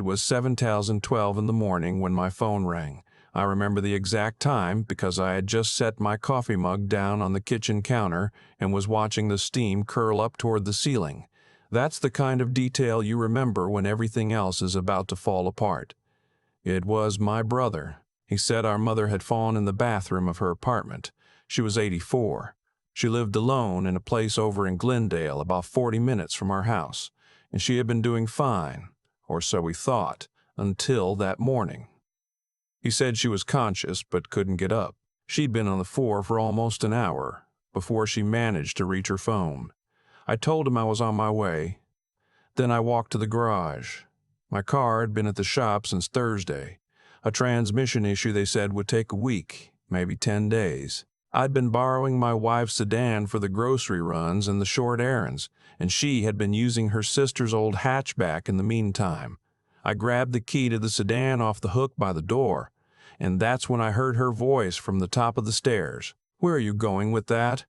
It was 7:12 in the morning when my phone rang. I remember the exact time because I had just set my coffee mug down on the kitchen counter and was watching the steam curl up toward the ceiling. That's the kind of detail you remember when everything else is about to fall apart. It was my brother. He said our mother had fallen in the bathroom of her apartment. She was 84. She lived alone in a place over in Glendale, about 40 minutes from our house, and she had been doing fine, or so we thought, until that morning. He said she was conscious but couldn't get up. She'd been on the floor for almost an hour before she managed to reach her phone. I told him I was on my way. Then I walked to the garage. My car had been at the shop since Thursday. A transmission issue they said would take a week, maybe 10 days. I'd been borrowing my wife's sedan for the grocery runs and the short errands, and she had been using her sister's old hatchback in the meantime. I grabbed the key to the sedan off the hook by the door, and that's when I heard her voice from the top of the stairs. "Where are you going with that?"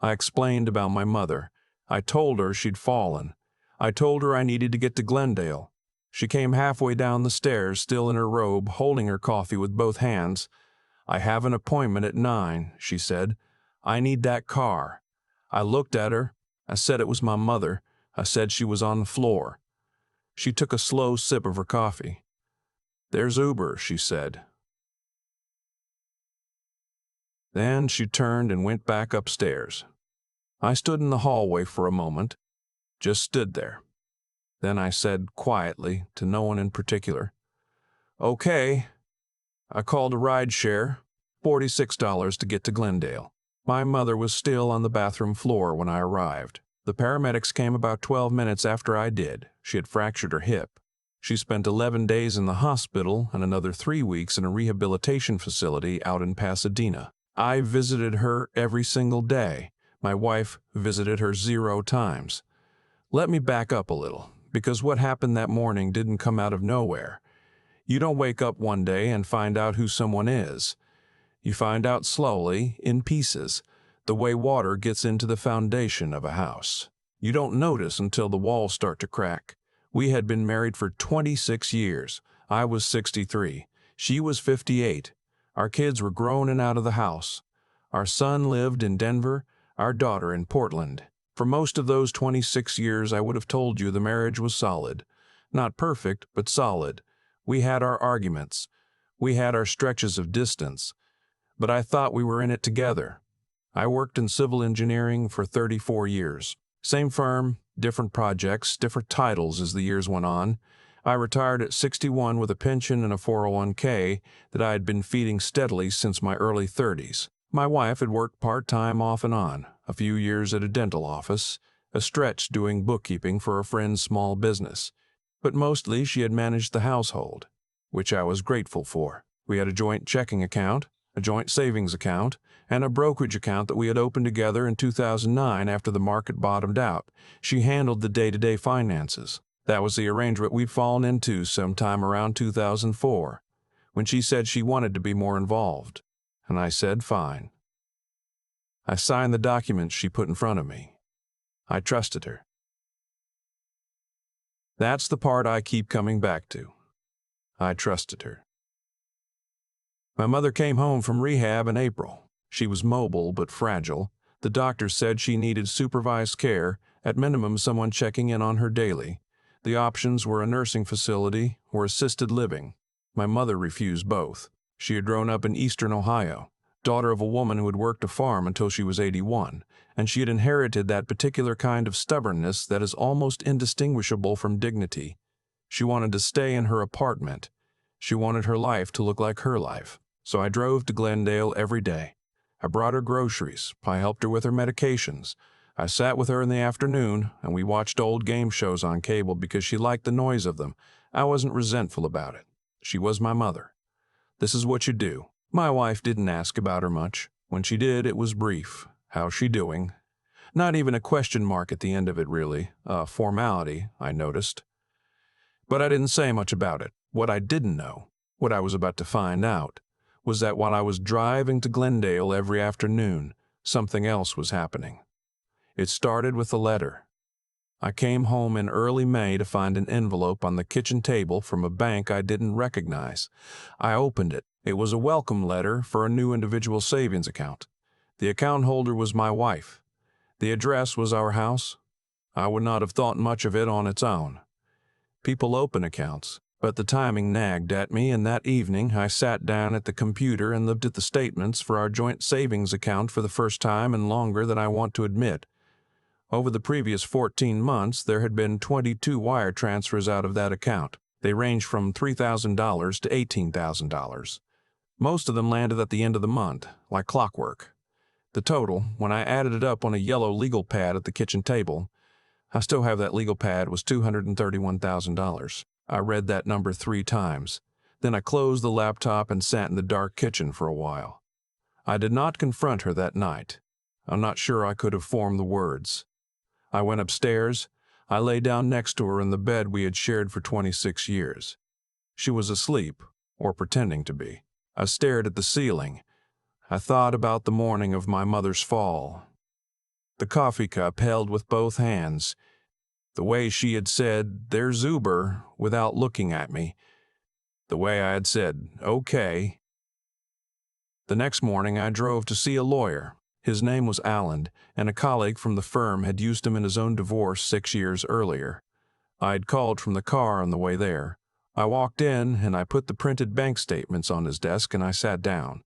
I explained about my mother. I told her she'd fallen. I told her I needed to get to Glendale. She came halfway down the stairs, still in her robe, holding her coffee with both hands. "I have an appointment at 9, she said. "I need that car." I looked at her. I said it was my mother. I said she was on the floor. She took a slow sip of her coffee. "There's Uber," she said. Then she turned and went back upstairs. I stood in the hallway for a moment, just stood there. Then I said quietly, to no one in particular, "Okay." I called a ride share, $46 to get to Glendale. My mother was still on the bathroom floor when I arrived. The paramedics came about 12 minutes after I did. She had fractured her hip. She spent 11 days in the hospital and another 3 weeks in a rehabilitation facility out in Pasadena. I visited her every single day. My wife visited her 0 times. Let me back up a little, because what happened that morning didn't come out of nowhere. You don't wake up one day and find out who someone is. You find out slowly, in pieces, the way water gets into the foundation of a house. You don't notice until the walls start to crack. We had been married for 26 years. I was 63. She was 58. Our kids were grown and out of the house. Our son lived in Denver, our daughter in Portland. For most of those 26 years, I would have told you the marriage was solid. Not perfect, but solid. We had our arguments. We had our stretches of distance. But I thought we were in it together. I worked in civil engineering for 34 years. Same firm, different projects, different titles as the years went on. I retired at 61 with a pension and a 401k that I had been feeding steadily since my early 30s. My wife had worked part-time off and on, a few years at a dental office, a stretch doing bookkeeping for a friend's small business. But mostly she had managed the household, which I was grateful for. We had a joint checking account, a joint savings account, and a brokerage account that we had opened together in 2009 after the market bottomed out. She handled the day-to-day finances. That was the arrangement we'd fallen into sometime around 2004, when she said she wanted to be more involved. And I said, fine. I signed the documents she put in front of me. I trusted her. That's the part I keep coming back to. I trusted her. My mother came home from rehab in April. She was mobile but fragile. The doctor said she needed supervised care, at minimum someone checking in on her daily. The options were a nursing facility or assisted living. My mother refused both. She had grown up in eastern Ohio, daughter of a woman who had worked a farm until she was 81, and she had inherited that particular kind of stubbornness that is almost indistinguishable from dignity. She wanted to stay in her apartment. She wanted her life to look like her life. So I drove to Glendale every day. I brought her groceries. I helped her with her medications. I sat with her in the afternoon, and we watched old game shows on cable because she liked the noise of them. I wasn't resentful about it. She was my mother. This is what you do. My wife didn't ask about her much. When she did, it was brief. How's she doing? Not even a question mark at the end of it, really. A formality, I noticed. But I didn't say much about it. What I didn't know, what I was about to find out, was that while I was driving to Glendale every afternoon, something else was happening. It started with a letter. I came home in early May to find an envelope on the kitchen table from a bank I didn't recognize. I opened it. It was a welcome letter for a new individual savings account. The account holder was my wife. The address was our house. I would not have thought much of it on its own. People open accounts, but the timing nagged at me, and that evening I sat down at the computer and looked at the statements for our joint savings account for the first time in longer than I want to admit. Over the previous 14 months, there had been 22 wire transfers out of that account. They ranged from $3,000 to $18,000. Most of them landed at the end of the month, like clockwork. The total, when I added it up on a yellow legal pad at the kitchen table, I still have that legal pad, was $231,000. I read that number 3 times. Then I closed the laptop and sat in the dark kitchen for a while. I did not confront her that night. I'm not sure I could have formed the words. I went upstairs. I lay down next to her in the bed we had shared for 26 years. She was asleep, or pretending to be. I stared at the ceiling. I thought about the morning of my mother's fall. The coffee cup held with both hands. The way she had said, "There's Zuber," without looking at me. The way I had said, "Okay." The next morning I drove to see a lawyer. His name was Allen, and a colleague from the firm had used him in his own divorce 6 years earlier. I had called from the car on the way there. I walked in, and I put the printed bank statements on his desk, and I sat down.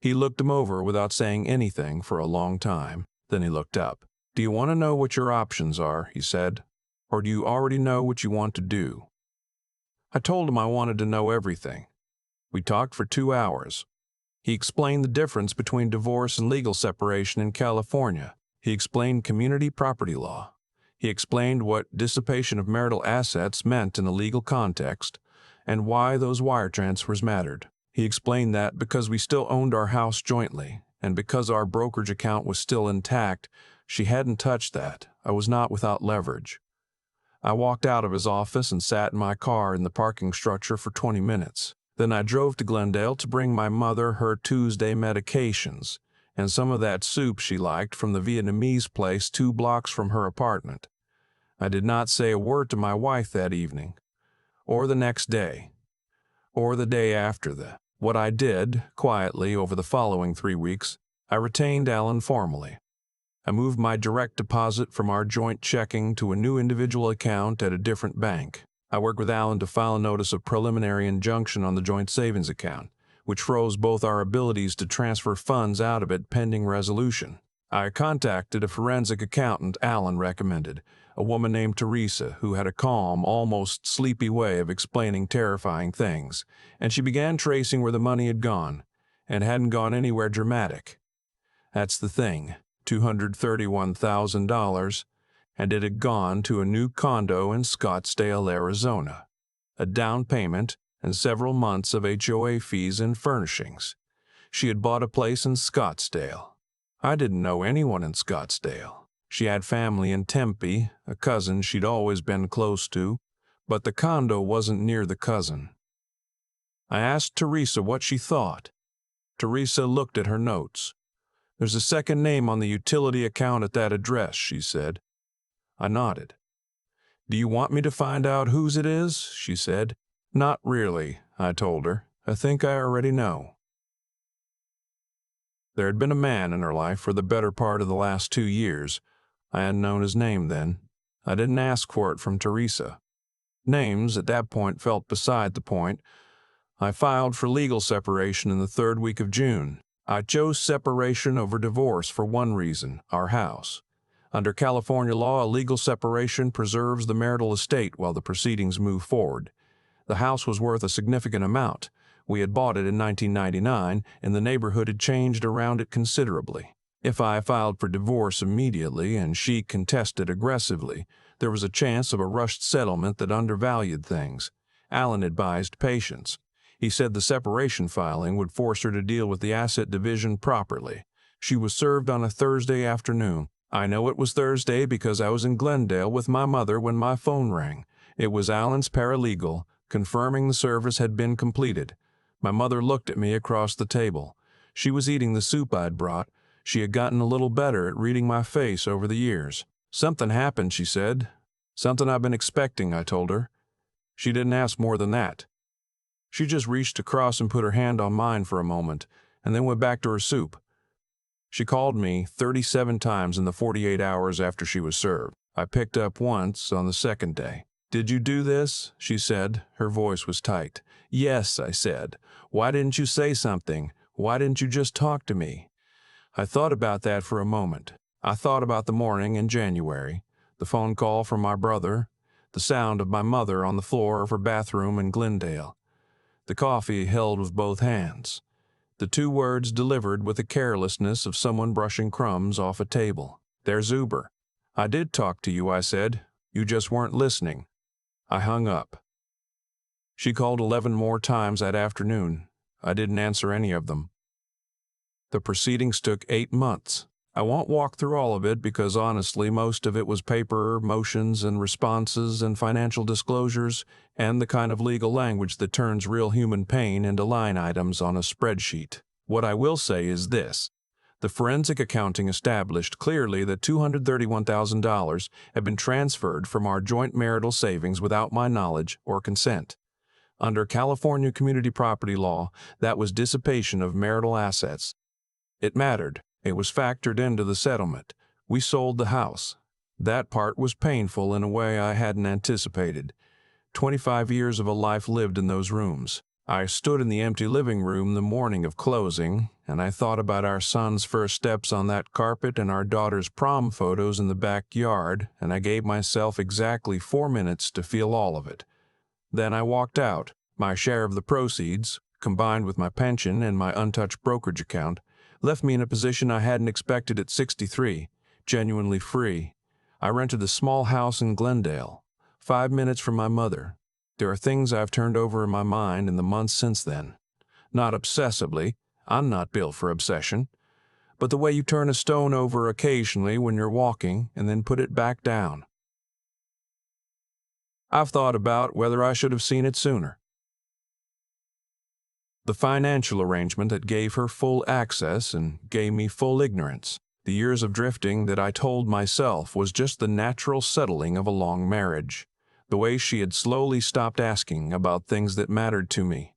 He looked them over without saying anything for a long time. Then he looked up. "Do you want to know what your options are?" he said. "Or do you already know what you want to do?" I told him I wanted to know everything. We talked for 2 hours. He explained the difference between divorce and legal separation in California. He explained community property law. He explained what dissipation of marital assets meant in a legal context and why those wire transfers mattered. He explained that because we still owned our house jointly and because our brokerage account was still intact, she hadn't touched that. I was not without leverage. I walked out of his office and sat in my car in the parking structure for 20 minutes. Then I drove to Glendale to bring my mother her Tuesday medications and some of that soup she liked from the Vietnamese place 2 blocks from her apartment. I did not say a word to my wife that evening, or the next day, or the day after that. What I did, quietly, over the following 3 weeks, I retained Allen formally. I moved my direct deposit from our joint checking to a new individual account at a different bank. I worked with Allen to file a notice of preliminary injunction on the joint savings account, which froze both our abilities to transfer funds out of it pending resolution. I contacted a forensic accountant Allen recommended, a woman named Teresa, who had a calm, almost sleepy way of explaining terrifying things, and she began tracing where the money had gone, and hadn't gone anywhere dramatic. That's the thing, $231,000, and it had gone to a new condo in Scottsdale, Arizona, a down payment and several months of HOA fees and furnishings. She had bought a place in Scottsdale. I didn't know anyone in Scottsdale. She had family in Tempe, a cousin she'd always been close to, but the condo wasn't near the cousin. I asked Teresa what she thought. Teresa looked at her notes. "There's a second name on the utility account at that address," she said. I nodded. "Do you want me to find out whose it is?" she said. "Not really," I told her. "I think I already know." There had been a man in her life for the better part of the last 2 years. I hadn't known his name then. I didn't ask for it from Teresa. Names at that point felt beside the point. I filed for legal separation in the 3rd week of June. I chose separation over divorce for one reason: our house. Under California law, a legal separation preserves the marital estate while the proceedings move forward. The house was worth a significant amount. We had bought it in 1999, and the neighborhood had changed around it considerably. If I filed for divorce immediately and she contested aggressively, there was a chance of a rushed settlement that undervalued things. Allen advised patience. He said the separation filing would force her to deal with the asset division properly. She was served on a Thursday afternoon. I know it was Thursday because I was in Glendale with my mother when my phone rang. It was Allen's paralegal, confirming the service had been completed. My mother looked at me across the table. She was eating the soup I'd brought. She had gotten a little better at reading my face over the years. "Something happened," she said. Something I've been expecting, I told her. She didn't ask more than that. She just reached across and put her hand on mine for a moment, and then went back to her soup. She called me 37 times in the 48 hours after she was served. I picked up once on the second day. "Did you do this?" she said. Her voice was tight. "Yes," I said. "Why didn't you say something? Why didn't you just talk to me?" I thought about that for a moment. I thought about the morning in January, the phone call from my brother, the sound of my mother on the floor of her bathroom in Glendale, the coffee held with both hands, the 2 words delivered with the carelessness of someone brushing crumbs off a table. "There's Uber." "I did talk to you," I said. "You just weren't listening." I hung up. She called 11 more times that afternoon. I didn't answer any of them. The proceedings took 8 months. I won't walk through all of it because honestly most of it was paper, motions and responses and financial disclosures and the kind of legal language that turns real human pain into line items on a spreadsheet. What I will say is this. The forensic accounting established clearly that $231,000 had been transferred from our joint marital savings without my knowledge or consent. Under California community property law, that was dissipation of marital assets. It mattered. It was factored into the settlement. We sold the house. That part was painful in a way I hadn't anticipated. 25 years of a life lived in those rooms. I stood in the empty living room the morning of closing, and I thought about our son's first steps on that carpet and our daughter's prom photos in the backyard, and I gave myself exactly 4 minutes to feel all of it. Then I walked out. My share of the proceeds, combined with my pension and my untouched brokerage account, left me in a position I hadn't expected at 63, genuinely free. I rented a small house in Glendale, 5 minutes from my mother. There are things I've turned over in my mind in the months since then. Not obsessively. I'm not built for obsession. But the way you turn a stone over occasionally when you're walking and then put it back down. I've thought about whether I should have seen it sooner. The financial arrangement that gave her full access and gave me full ignorance. The years of drifting that I told myself was just the natural settling of a long marriage. The way she had slowly stopped asking about things that mattered to me.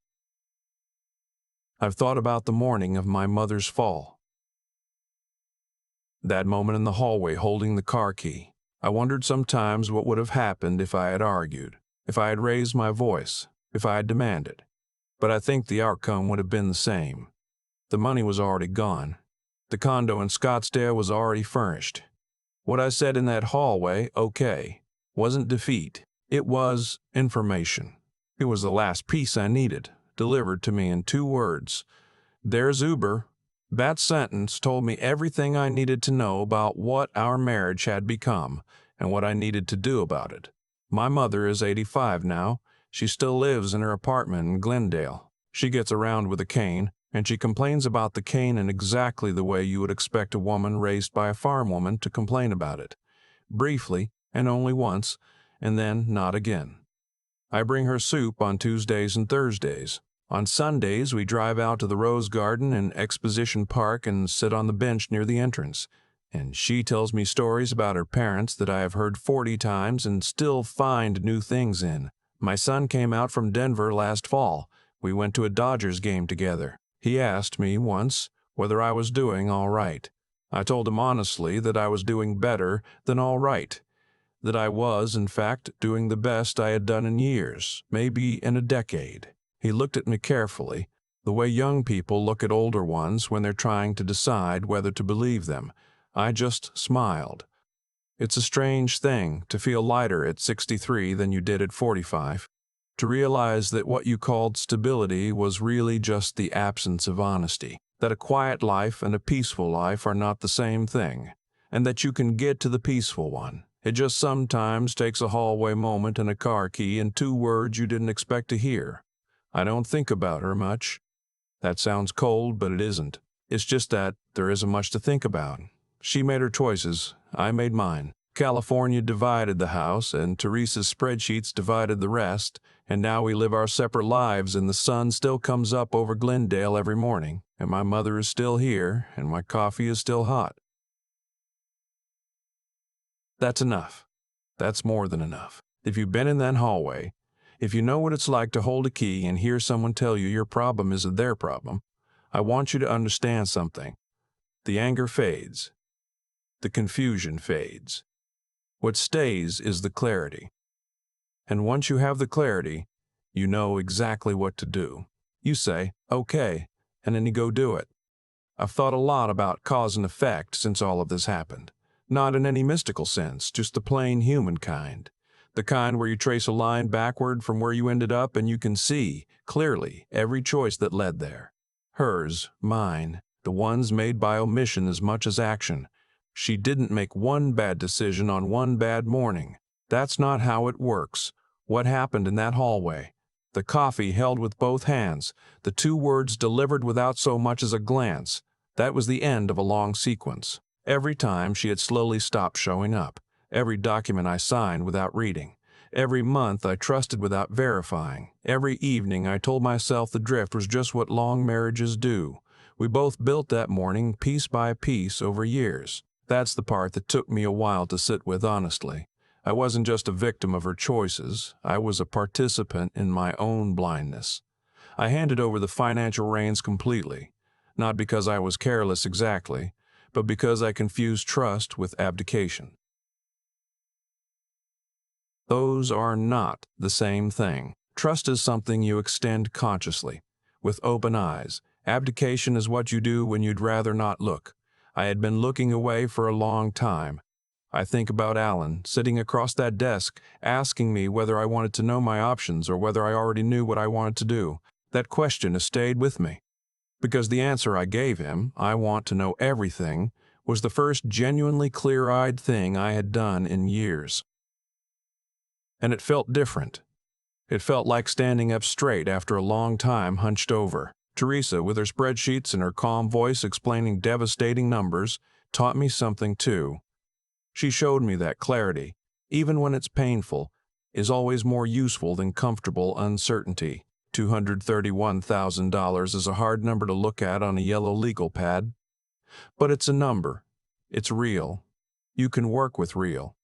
I've thought about the morning of my mother's fall. That moment in the hallway holding the car key. I wondered sometimes what would have happened if I had argued, if I had raised my voice, if I had demanded. But I think the outcome would have been the same. The money was already gone. The condo in Scottsdale was already furnished. What I said in that hallway, okay, wasn't defeat. It was information. It was the last piece I needed, delivered to me in 2 words. "There's Uber." That sentence told me everything I needed to know about what our marriage had become and what I needed to do about it. My mother is 85 now. She still lives in her apartment in Glendale. She gets around with a cane, and she complains about the cane in exactly the way you would expect a woman raised by a farm woman to complain about it. Briefly, and only once, and then not again. I bring her soup on Tuesdays and Thursdays. On Sundays, we drive out to the Rose Garden and Exposition Park and sit on the bench near the entrance. And she tells me stories about her parents that I have heard 40 times and still find new things in. My son came out from Denver last fall. We went to a Dodgers game together. He asked me once whether I was doing all right. I told him honestly that I was doing better than all right. That I was, in fact, doing the best I had done in years, maybe in a decade. He looked at me carefully, the way young people look at older ones when they're trying to decide whether to believe them. I just smiled. It's a strange thing to feel lighter at 63 than you did at 45, to realize that what you called stability was really just the absence of honesty, that a quiet life and a peaceful life are not the same thing, and that you can get to the peaceful one. It just sometimes takes a hallway moment and a car key and 2 words you didn't expect to hear. I don't think about her much. That sounds cold, but it isn't. It's just that there isn't much to think about. She made her choices. I made mine. California divided the house, and Teresa's spreadsheets divided the rest, and now we live our separate lives, and the sun still comes up over Glendale every morning, and my mother is still here, and my coffee is still hot. That's enough. That's more than enough. If you've been in that hallway, if you know what it's like to hold a key and hear someone tell you your problem isn't their problem, I want you to understand something. The anger fades. The confusion fades. What stays is the clarity. And once you have the clarity, you know exactly what to do. You say, okay, and then you go do it. I've thought a lot about cause and effect since all of this happened. Not in any mystical sense, just the plain human kind. The kind where you trace a line backward from where you ended up and you can see, clearly, every choice that led there. Hers, mine, the ones made by omission as much as action. She didn't make one bad decision on one bad morning. That's not how it works. What happened in that hallway? The coffee held with both hands, the two words delivered without so much as a glance. That was the end of a long sequence. Every time she had slowly stopped showing up. Every document I signed without reading. Every month I trusted without verifying. Every evening I told myself the drift was just what long marriages do. We both built that morning piece by piece over years. That's the part that took me a while to sit with honestly. I wasn't just a victim of her choices. I was a participant in my own blindness. I handed over the financial reins completely, not because I was careless exactly, but because I confused trust with abdication. Those are not the same thing. Trust is something you extend consciously, with open eyes. Abdication is what you do when you'd rather not look. I had been looking away for a long time. I think about Alan, sitting across that desk, asking me whether I wanted to know my options or whether I already knew what I wanted to do. That question has stayed with me. Because the answer I gave him, I want to know everything, was the first genuinely clear-eyed thing I had done in years. And it felt different. It felt like standing up straight after a long time hunched over. Teresa, with her spreadsheets and her calm voice explaining devastating numbers, taught me something too. She showed me that clarity, even when it's painful, is always more useful than comfortable uncertainty. $231,000 is a hard number to look at on a yellow legal pad. But it's a number. It's real. You can work with real.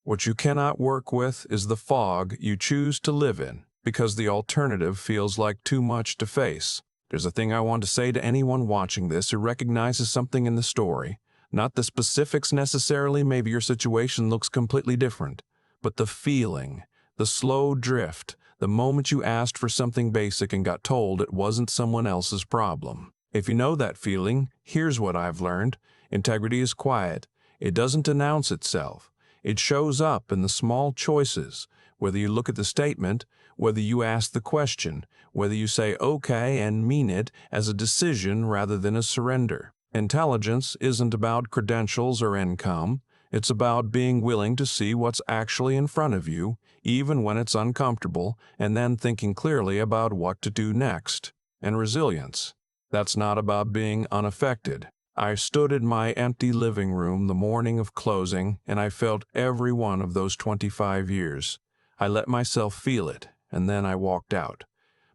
What you cannot work with is the fog you choose to live in, because the alternative feels like too much to face. There's a thing I want to say to anyone watching this who recognizes something in the story. Not the specifics necessarily, maybe your situation looks completely different, but the feeling, the slow drift, the moment you asked for something basic and got told it wasn't someone else's problem. If you know that feeling, here's what I've learned. Integrity is quiet. It doesn't announce itself. It shows up in the small choices, whether you look at the statement, whether you ask the question, whether you say okay and mean it as a decision rather than a surrender. Intelligence isn't about credentials or income. It's about being willing to see what's actually in front of you, even when it's uncomfortable, and then thinking clearly about what to do next. And resilience. That's not about being unaffected. I stood in my empty living room the morning of closing, and I felt every one of those 25 years. I let myself feel it, and then I walked out.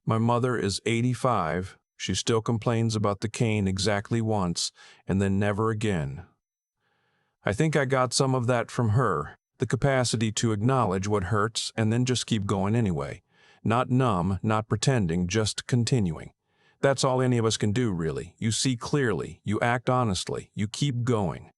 My mother is 85. She still complains about the cane exactly once, and then never again. I think I got some of that from her, the capacity to acknowledge what hurts and then just keep going anyway. Not numb, not pretending, just continuing. That's all any of us can do, really. You see clearly, you act honestly, you keep going.